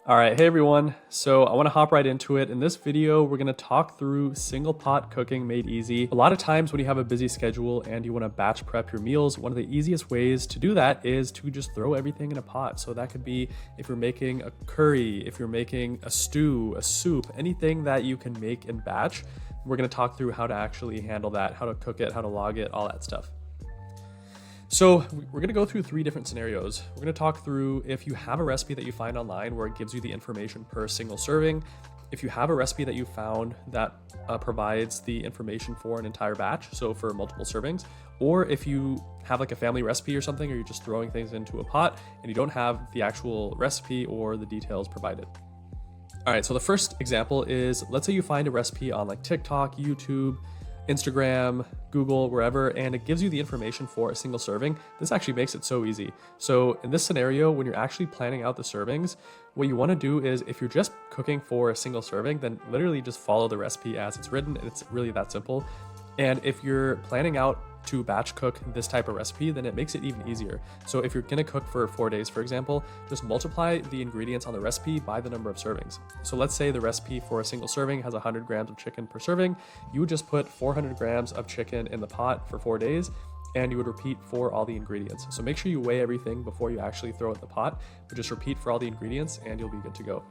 All right, hey everyone. So I want to hop right into it. In this video, we're going to talk through single pot cooking made easy. A lot of times when you have a busy schedule and you want to batch prep your meals, one of the easiest ways to do that is to just throw everything in a pot. So that could be if you're making a curry, if you're making a stew, a soup, anything that you can make in batch. We're going to talk through how to actually handle that, how to cook it, how to log it, all that stuff. So we're going to go through 3 different scenarios. We're going to talk through if you have a recipe that you find online where it gives you the information per single serving, if you have a recipe that you found that provides the information for an entire batch, so for multiple servings, or if you have like a family recipe or something, or you're just throwing things into a pot and you don't have the actual recipe or the details provided. All right, so the first example is, let's say you find a recipe on like TikTok, YouTube, Instagram, Google, wherever, and it gives you the information for a single serving. This actually makes it so easy. So in this scenario, when you're actually planning out the servings, what you want to do is if you're just cooking for a single serving, then literally just follow the recipe as it's written, and it's really that simple. And if you're planning out to batch cook this type of recipe, then it makes it even easier. So if you're gonna cook for 4 days, for example, just multiply the ingredients on the recipe by the number of servings. So let's say the recipe for a single serving has 100 grams of chicken per serving. You would just put 400 grams of chicken in the pot for 4 days, and you would repeat for all the ingredients. So make sure you weigh everything before you actually throw it in the pot, but just repeat for all the ingredients and you'll be good to go.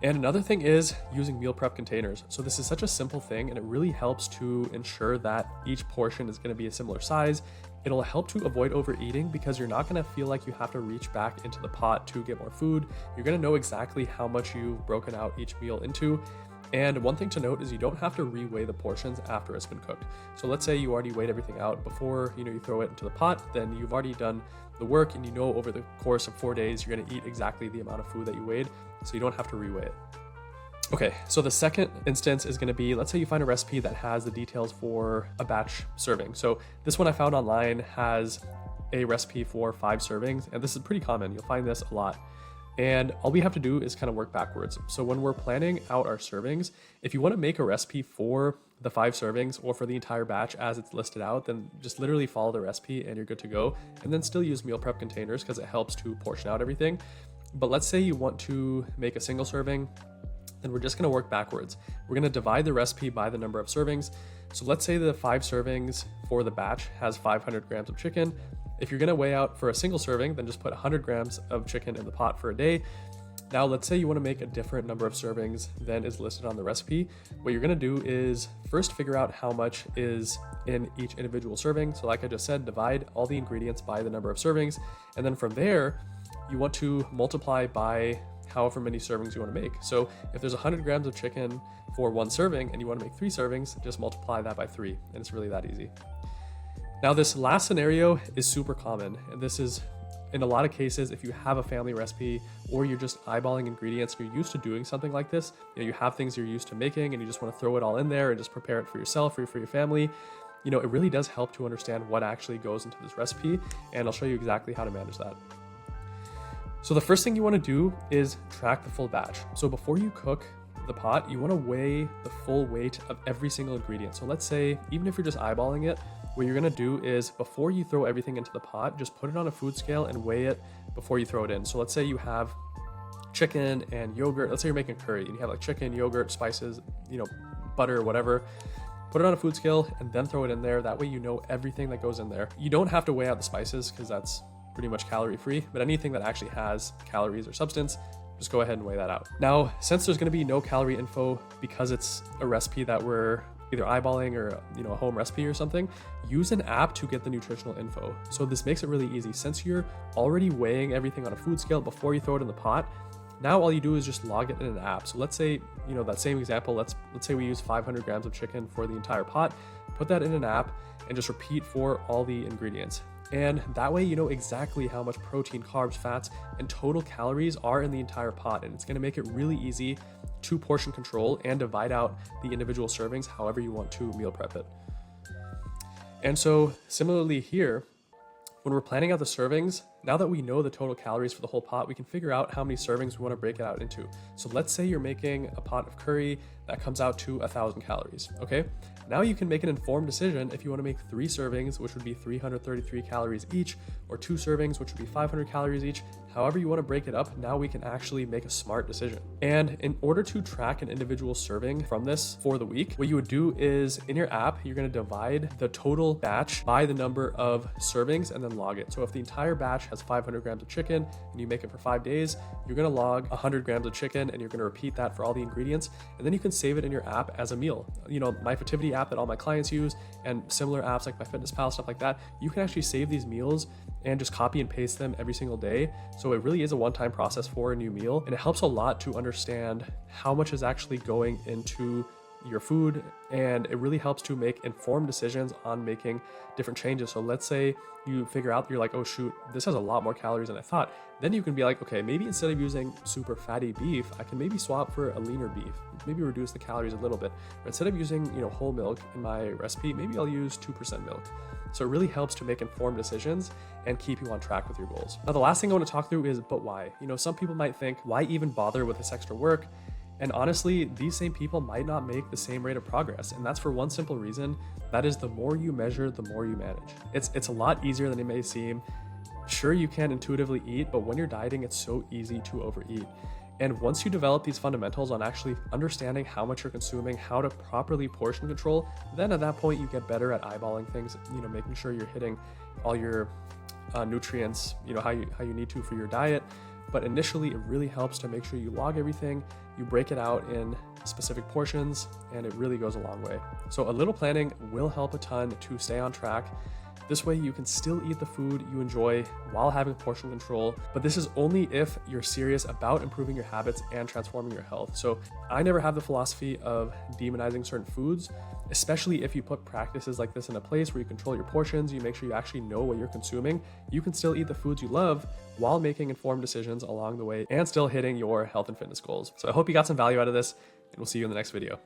And another thing is using meal prep containers. So this is such a simple thing, and it really helps to ensure that each portion is going to be a similar size. It'll help to avoid overeating because you're not going to feel like you have to reach back into the pot to get more food. You're going to know exactly how much you've broken out each meal into. And one thing to note is you don't have to reweigh the portions after it's been cooked. So let's say you already weighed everything out before you throw it into the pot, then you've already done the work, and over the course of 4 days you're going to eat exactly the amount of food that you weighed, so you don't have to reweigh it. Okay, so the second instance is going to be, let's say you find a recipe that has the details for a batch serving. So this one I found online has a recipe for 5 servings, and this is pretty common. You'll find this a lot. And all we have to do is kind of work backwards. So when we're planning out our servings, if you want to make a recipe for the 5 servings or for the entire batch as it's listed out, then just literally follow the recipe and you're good to go. And then still use meal prep containers because it helps to portion out everything. But let's say you want to make a single serving, then we're just going to work backwards. We're going to divide the recipe by the number of servings. So let's say the 5 servings for the batch has 500 grams of chicken. If you're going to weigh out for a single serving, then just put 100 grams of chicken in the pot for a day. Now, let's say you want to make a different number of servings than is listed on the recipe. What you're going to do is first figure out how much is in each individual serving. So like I just said, divide all the ingredients by the number of servings. And then from there, you want to multiply by however many servings you want to make. So if there's 100 grams of chicken for 1 serving and you want to make 3 servings, just multiply that by 3. And it's really that easy. Now, this last scenario is super common, and this is in a lot of cases if you have a family recipe or you're just eyeballing ingredients and you're used to doing something like this, you have things you're used to making and you just want to throw it all in there and just prepare it for yourself or for your family. It really does help to understand what actually goes into this recipe, and I'll show you exactly how to manage that. So the first thing you want to do is track the full batch. So before you cook the pot, you want to weigh the full weight of every single ingredient. So let's say, even if you're just eyeballing it, what you're going to do is before you throw everything into the pot, just put it on a food scale and weigh it before you throw it in. So let's say you have chicken and yogurt. Let's say you're making curry and you have like chicken, yogurt, spices, butter, whatever. Put it on a food scale and then throw it in there. That way you know everything that goes in there. You don't have to weigh out the spices because that's pretty much calorie free, but anything that actually has calories or substance, just go ahead and weigh that out. Now, since there's going to be no calorie info because it's a recipe that we're either eyeballing or a home recipe or something, use an app to get the nutritional info. So this makes it really easy. Since you're already weighing everything on a food scale before you throw it in the pot, now all you do is just log it in an app. So let's say, that same example, let's say we use 500 grams of chicken for the entire pot, put that in an app and just repeat for all the ingredients. And that way you know exactly how much protein, carbs, fats, and total calories are in the entire pot. And it's going to make it really easy to portion control and divide out the individual servings however you want to meal prep it. And so similarly here, when we're planning out the servings, now that we know the total calories for the whole pot, we can figure out how many servings we want to break it out into. So let's say you're making a pot of curry that comes out to 1,000 calories, okay? Now you can make an informed decision if you want to make 3 servings, which would be 333 calories each, or 2 servings, which would be 500 calories each. However you want to break it up, now we can actually make a smart decision. And in order to track an individual serving from this for the week, what you would do is in your app, you're going to divide the total batch by the number of servings and then log it. So if the entire batch has 500 grams of chicken and you make it for 5 days, you're going to log 100 grams of chicken and you're going to repeat that for all the ingredients. And then you can save it in your app as a meal. You know, my Fertivity app that all my clients use and similar apps like MyFitnessPal, stuff like that, you can actually save these meals and just copy and paste them every single day. So it really is a one-time process for a new meal, and it helps a lot to understand how much is actually going into your food, and it really helps to make informed decisions on making different changes. So let's say you figure out, you're like, oh shoot, this has a lot more calories than I thought. Then you can be like, okay, maybe instead of using super fatty beef, I can maybe swap for a leaner beef, maybe reduce the calories a little bit. Or instead of using, whole milk in my recipe, maybe I'll use 2% milk. So it really helps to make informed decisions and keep you on track with your goals. Now, the last thing I want to talk through is, but why? Some people might think, why even bother with this extra work? And honestly, these same people might not make the same rate of progress. And that's for one simple reason. That is, the more you measure, the more you manage. It's a lot easier than it may seem. Sure, you can intuitively eat, but when you're dieting, it's so easy to overeat. And once you develop these fundamentals on actually understanding how much you're consuming, how to properly portion control, then at that point you get better at eyeballing things, making sure you're hitting all your nutrients, how you need to for your diet. But initially, it really helps to make sure you log everything, you break it out in specific portions, and it really goes a long way. So a little planning will help a ton to stay on track. This way you can still eat the food you enjoy while having portion control, but this is only if you're serious about improving your habits and transforming your health. So I never have the philosophy of demonizing certain foods, especially if you put practices like this in a place where you control your portions, you make sure you actually know what you're consuming. You can still eat the foods you love while making informed decisions along the way and still hitting your health and fitness goals. So I hope you got some value out of this, and we'll see you in the next video.